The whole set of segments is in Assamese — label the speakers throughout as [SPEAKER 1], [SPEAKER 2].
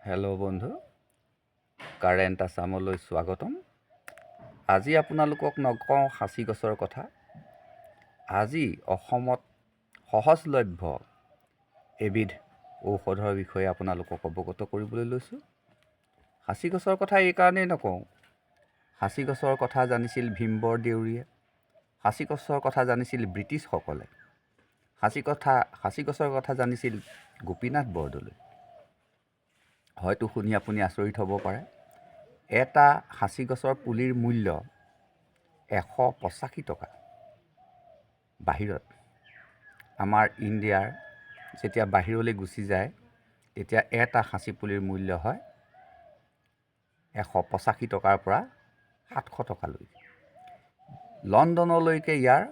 [SPEAKER 1] হেল্ল' বন্ধু, কাৰেণ্ট আছামলৈ স্বাগতম। আজি আপোনালোকক নকওঁ সাঁচি গছৰ কথা। আজি অসমত সহজলভ্য এবিধ ঔষধৰ বিষয়ে আপোনালোকক অৱগত কৰিবলৈ লৈছোঁ। সাঁচি গছৰ কথা এইকাৰণেই নকওঁ, সাঁচি গছৰ কথা জানিছিল ভীমবৰ দেউৰীয়ে, সাঁচি গছৰ কথা জানিছিল ব্ৰিটিছসকলে, সাঁচি গছৰ কথা জানিছিল গোপীনাথ বৰদলৈ। হয়তো শুনি আপুনি আচৰিত হ'ব পাৰে, এটা সাঁচি গছৰ পুলিৰ মূল্য 185 টকা। বাহিৰত আমাৰ ইণ্ডিয়াৰ যেতিয়া বাহিৰলৈ গুচি যায় তেতিয়া এটা সাঁচি পুলিৰ মূল্য হয় 185 টকাৰ পৰা 700 টকালৈ। লণ্ডনলৈকে ইয়াৰ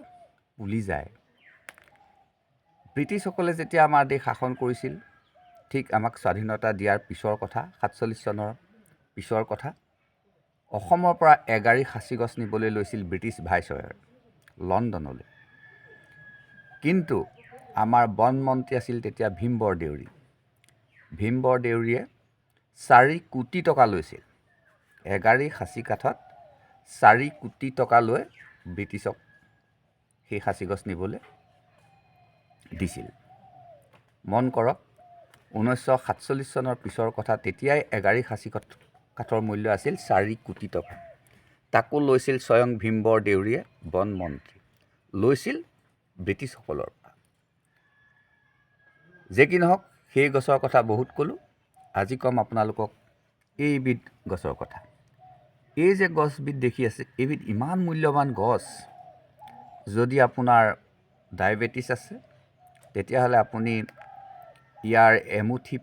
[SPEAKER 1] পুলি যায়। ব্ৰিটিছসকলে যেতিয়া আমাৰ দেশ শাসন কৰিছিল, ঠিক আমাক স্বাধীনতা দিয়াৰ পিছৰ কথা, 47 চনৰ পিছৰ কথা, অসমৰ পৰা এগাড়ী সাঁচি গছ নিবলৈ লৈছিল ব্ৰিটিছ ভাইচৰয়ে লণ্ডনলৈ। কিন্তু আমাৰ বন মন্ত্ৰী আছিল তেতিয়া ভীমবৰ দেউৰী। ভীমবৰ দেউৰীয়ে 4 কোটি টকা লৈছিল। এগাড়ী সাঁচি কাঠত 4 কোটি টকা লৈ ব্ৰিটিছক সেই সাঁচি গছ নিবলৈ দিছিল। মন কৰক, 1947 চনৰ পিছৰ কথা, তেতিয়াই এগাড়ী সাঁচি কাঠৰ মূল্য আছিল 4 কোটি টকা। তাকো লৈছিল স্বয়ং ভীমবৰ দেউৰীয়ে, বন মন্ত্ৰী, লৈছিল ব্ৰিটিছসকলৰ পৰা। যে কি নহওক, সেই গছৰ কথা বহুত ক'লোঁ। আজি ক'ম আপোনালোকক এইবিধ গছৰ কথা। এই যে গছবিধ দেখি আছে, এইবিধ ইমান মূল্যৱান গছ। যদি আপোনাৰ ডায়েবেটিছ আছে তেতিয়াহ'লে আপুনি ইয়াৰ এমুঠি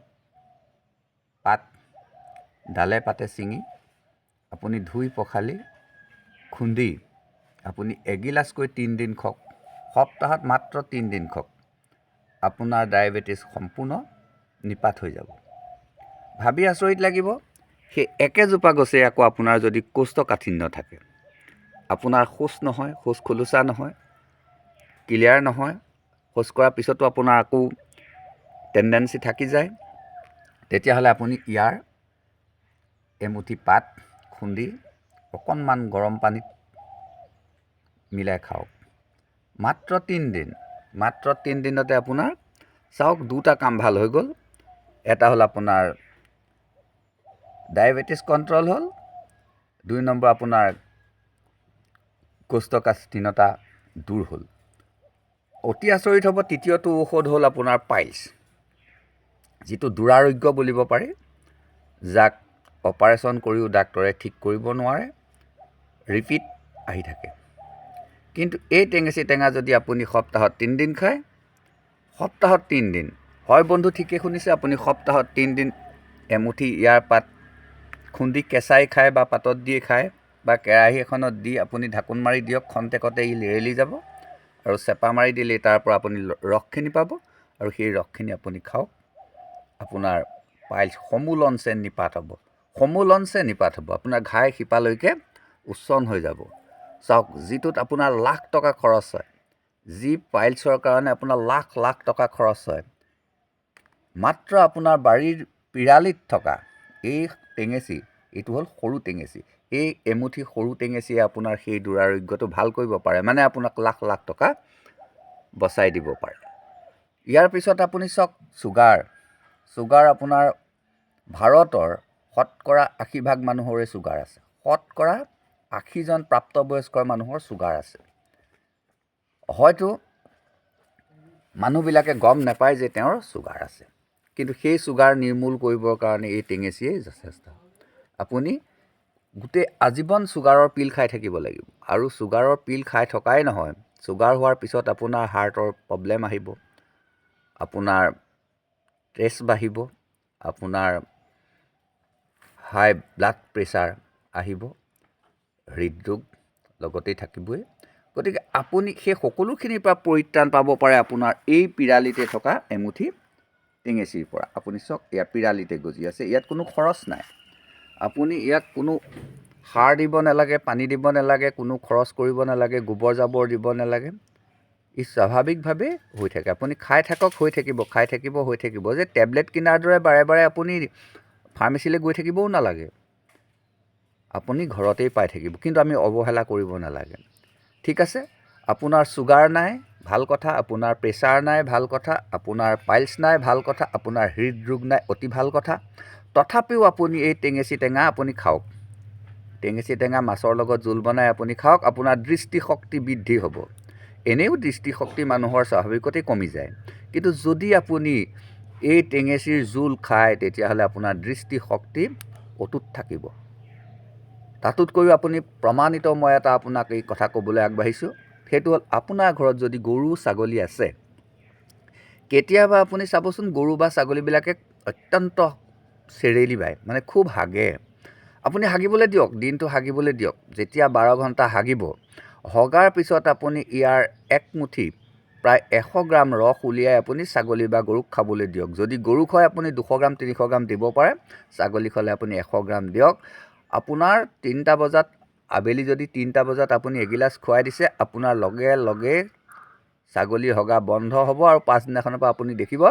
[SPEAKER 1] পাত ডালে পাতে ছিঙি আপুনি ধুই পখালি খুন্দি আপুনি এগিলাচকৈ 3 দিন খাওক। সপ্তাহত মাত্ৰ 3 দিন খাওক। আপোনাৰ ডায়েবেটিছ সম্পূৰ্ণ নিপাত হৈ যাব। ভাবি আচৰিত লাগিব, সেই একেজোপা গছে আকৌ আপোনাৰ যদি কৌষ্ঠকাঠিন্য থাকে, আপোনাৰ শৌচ নহয়, শৌচ খোলোচা নহয়, ক্লিয়াৰ নহয়, শৌচ কৰাৰ পিছতো আপোনাৰ আকৌ টেণ্ডেঞ্চি থাকি যায়, তেতিয়াহ'লে আপুনি ইয়াৰ এমুঠি পাত খুন্দি অকণমান গৰম পানীত মিলাই খাওক। মাত্ৰ 3 দিন, মাত্ৰ 3 দিনতে আপোনাৰ চাওক দুটা কাম ভাল হৈ গ'ল। এটা হ'ল আপোনাৰ ডায়েবেটিছ কণ্ট্ৰল হ'ল, 2 নম্বৰ আপোনাৰ কৌষ্ঠকাঠিন্যতা দূৰ হ'ল। অতি আচৰিত হ'ব, তৃতীয়টো ঔষধ হ'ল আপোনাৰ পাইলছ, যিটো দুৰাৰোগ্য বুলিব পাৰি, যাক অপাৰেশ্যন কৰিও ডাক্তৰে ঠিক কৰিব নোৱাৰে, ৰিপিট আহি থাকে। কিন্তু এই টেঙেচি টেঙা যদি আপুনি সপ্তাহত 3 দিন খায়, সপ্তাহত 3 দিন, হয় বন্ধু, ঠিকে শুনিছে, আপুনি সপ্তাহত 3 দিন এমুঠি ইয়াৰ পাত খুন্দি কেঁচাই খায় বা পাতত দিয়ে খায় বা কেৰাহী এখনত দি আপুনি ঢাকোন মাৰি দিয়ক, খন্তেকতে ই লেৰেলি যাব আৰু চেপা মাৰি দিলে তাৰ পৰা আপুনি ৰসখিনি পাব আৰু সেই ৰসখিনি আপুনি খাওক। আপোনাৰ পাইলছ সমূলঞ্চে নিপাত হ'ব, সমূলঞ্চে নিপাত হ'ব। আপোনাৰ ঘাই শিপালৈকে উচ্চন হৈ যাব। চাওক, যিটোত আপোনাৰ লাখ টকা খৰচ হয়, যি পাইলছৰ কাৰণে আপোনাৰ লাখ লাখ টকা খৰচ হয়, মাত্ৰ আপোনাৰ বাৰীৰ পিৰালিত থকা এই টেঙেচি, এইটো হ'ল সৰু টেঙেচি, এই এমুঠি সৰু টেঙেচিয়ে আপোনাৰ সেই দুৰাৰোগ্যটো ভাল কৰিব পাৰে, মানে আপোনাক লাখ লাখ টকা বচাই দিব পাৰে। ইয়াৰ পিছত আপুনি চাওক ছুগাৰ আপোনাৰ ভাৰতৰ শতকৰা 80% মানুহৰে ছুগাৰ আছে। শতকৰা 80জন প্ৰাপ্তবয়স্কৰ মানুহৰ ছুগাৰ আছে। হয়তো মানুহবিলাকে গম নাপায় যে তেওঁৰ ছুগাৰ আছে, কিন্তু সেই ছুগাৰ নিৰ্মূল কৰিবৰ কাৰণে এই টেঙেচিয়েই যথেষ্ট। আপুনি গোটেই আজীৱন ছুগাৰৰ পিল খাই থাকিব লাগিব। আৰু ছুগাৰৰ পিল খাই থকাই নহয়, ছুগাৰ হোৱাৰ পিছত আপোনাৰ হাৰ্টৰ প্ৰব্লেম আহিব, আপোনাৰ টেষ্ট বাঢ়িব, আপোনাৰ হাই ব্লাড প্ৰেছাৰ আহিব, হৃদৰোগ লগতেই থাকিবই। গতিকে আপুনি সেই সকলোখিনিৰ পৰা পৰিত্ৰাণ পাব পাৰে আপোনাৰ এই পিৰালিতে থকা এমুঠি টেঙেচিৰ পৰা। আপুনি চাওক, ইয়াৰ পিৰালিতে গজি আছে, ইয়াত কোনো খৰচ নাই। আপুনি ইয়াক কোনো সাৰ দিব নালাগে, পানী দিব নালাগে, কোনো খৰচ কৰিব নালাগে, গোবৰ জাবৰ দিব নালাগে। ই স্বাভাৱিকভাৱে হৈ থাকে। আপুনি খাই থাকক, হৈ থাকিব, খাই থাকিব, হৈ থাকিব। যে টেবলেট কিনাৰ দৰে বাৰে বাৰে আপুনি ফাৰ্মেচিলৈ গৈ থাকিবও নালাগে, আপুনি ঘৰতেই পাই থাকিব। কিন্তু আমি অৱহেলা কৰিব নালাগে। ঠিক আছে, আপোনাৰ ছুগাৰ নাই ভাল কথা, আপোনাৰ প্ৰেছাৰ নাই ভাল কথা, আপোনাৰ পাইলছ নাই ভাল কথা, আপোনাৰ হৃদৰোগ নাই অতি ভাল কথা। তথাপিও আপুনি এই টেঙেচি টেঙা আপুনি খাওক। টেঙেচি টেঙা মাছৰ লগত জোল বনাই আপুনি খাওক, আপোনাৰ দৃষ্টিশক্তি বৃদ্ধি হ'ব। এনেও দৃষ্টিশক্তি মানুহৰ স্বাভাৱিকতেই কমি যায়, কিন্তু যদি আপুনি এই টেঙেচিৰ জোল খায় তেতিয়াহ'লে আপোনাৰ দৃষ্টিশক্তি অটুট থাকিব। তাতোতকৈও আপুনি প্ৰমাণিত মই এটা আপোনাক এই কথা ক'বলৈ আগবাঢ়িছোঁ, সেইটো হ'ল আপোনাৰ ঘৰত যদি গৰু ছাগলী আছে, কেতিয়াবা আপুনি চাবচোন গৰু বা ছাগলীবিলাকে অত্যন্ত চেৰেলি বায়, মানে খুব হাগে। আপুনি হাগিবলৈ দিয়ক, দিনটো হাগিবলৈ দিয়ক। যেতিয়া 12 ঘণ্টা হাগিব, হগাৰ পিছত আপুনি ইয়াৰ একমুঠি প্ৰায় 100 গ্ৰাম ৰস উলিয়াই আপুনি ছাগলী বা গৰুক খাবলৈ দিয়ক। যদি গৰুক হয় আপুনি 200 গ্ৰাম 300 গ্ৰাম দিব পাৰে, ছাগলীক হ'লে আপুনি 100 গ্ৰাম দিয়ক। আপোনাৰ 3টা বজাত আবেলি যদি 3টা বজাত আপুনি এগিলাচ খুৱাই দিছে, আপোনাৰ লগে লগে ছাগলী হগা বন্ধ হ'ব আৰু পাছদিনাখনৰ পৰা আপুনি দেখিব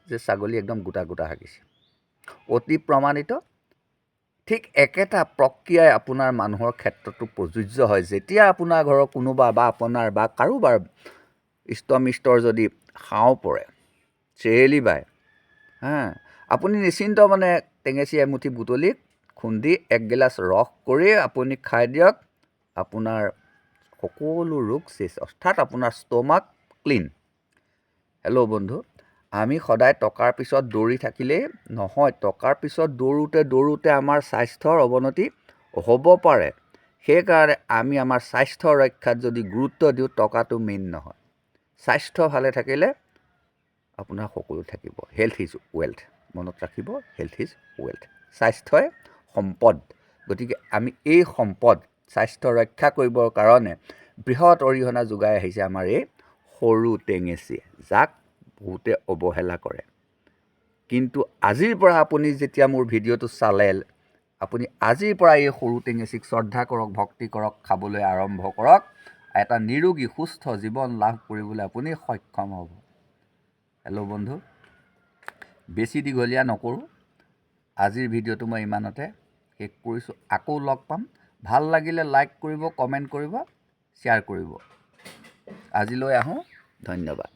[SPEAKER 1] যে ছাগলী একদম গোটা গোটা হাগিছে। অতি প্ৰমাণিত। ঠিক একেটা প্ৰক্ৰিয়াই আপোনাৰ মানুহৰ ক্ষেত্ৰতো প্ৰযোজ্য হয়। যেতিয়া আপোনাৰ ঘৰৰ কোনোবা বা আপোনাৰ বা কাৰোবাৰ ইষ্টমিষ্টৰ যদি হাও পৰে, চেৰেলি বায়, আপুনি নিশ্চিন্ত মানে টেঙেচি এমুঠি বুটলি খুন্দি 1 গিলাচ ৰস কৰি আপুনি খাই দিয়ক, আপোনাৰ সকলো ৰোগ চেচ, অৰ্থাৎ আপোনাৰ ষ্টমাক ক্লিন। হেল্ল' বন্ধু, আমি সদায় টকাৰ পিছত দৌৰি থাকিলেই নহয়, টকাৰ পিছত দৌৰোঁতে দৌৰোঁতে আমাৰ স্বাস্থ্যৰ অৱনতি হ'ব পাৰে। সেইকাৰণে আমি আমাৰ স্বাস্থ্য ৰক্ষাত যদি গুৰুত্ব দিওঁ, টকাটো মেইন নহয়। স্বাস্থ্য ভালে থাকিলে আপোনাৰ সকলো থাকিব। হেল্থ ইজ ৱেল্থ, মনত ৰাখিব, হেল্থ ইজ ৱেল্থ। স্বাস্থ্যই সম্পদ। গতিকে আমি এই সম্পদ স্বাস্থ্য ৰক্ষা কৰিবৰ কাৰণে বৃহৎ অৰিহণা যোগাই আহিছে আমাৰ এই সৰু টেঙেচিয়ে, যাক বহুতে অৱহেলা কৰে। কিন্তু আজিৰ পৰা আপুনি যেতিয়া মোৰ ভিডিঅ'টো চালে, আপুনি আজিৰ পৰা এই সৰু টেঙেচিক শ্ৰদ্ধা কৰক, ভক্তি কৰক, খাবলৈ আৰম্ভ কৰক। এটা নিৰোগী সুস্থ জীৱন লাভ কৰিবলৈ আপুনি সক্ষম হ'ব। হেল্ল' বন্ধু, বেছি দীঘলীয়া নকৰোঁ, আজিৰ ভিডিঅ'টো মই ইমানতে শেষ কৰিছোঁ। আকৌ লগ পাম। ভাল লাগিলে লাইক কৰিব, কমেণ্ট কৰিব, শ্বেয়াৰ কৰিব। আজিলৈ আহোঁ, ধন্যবাদ।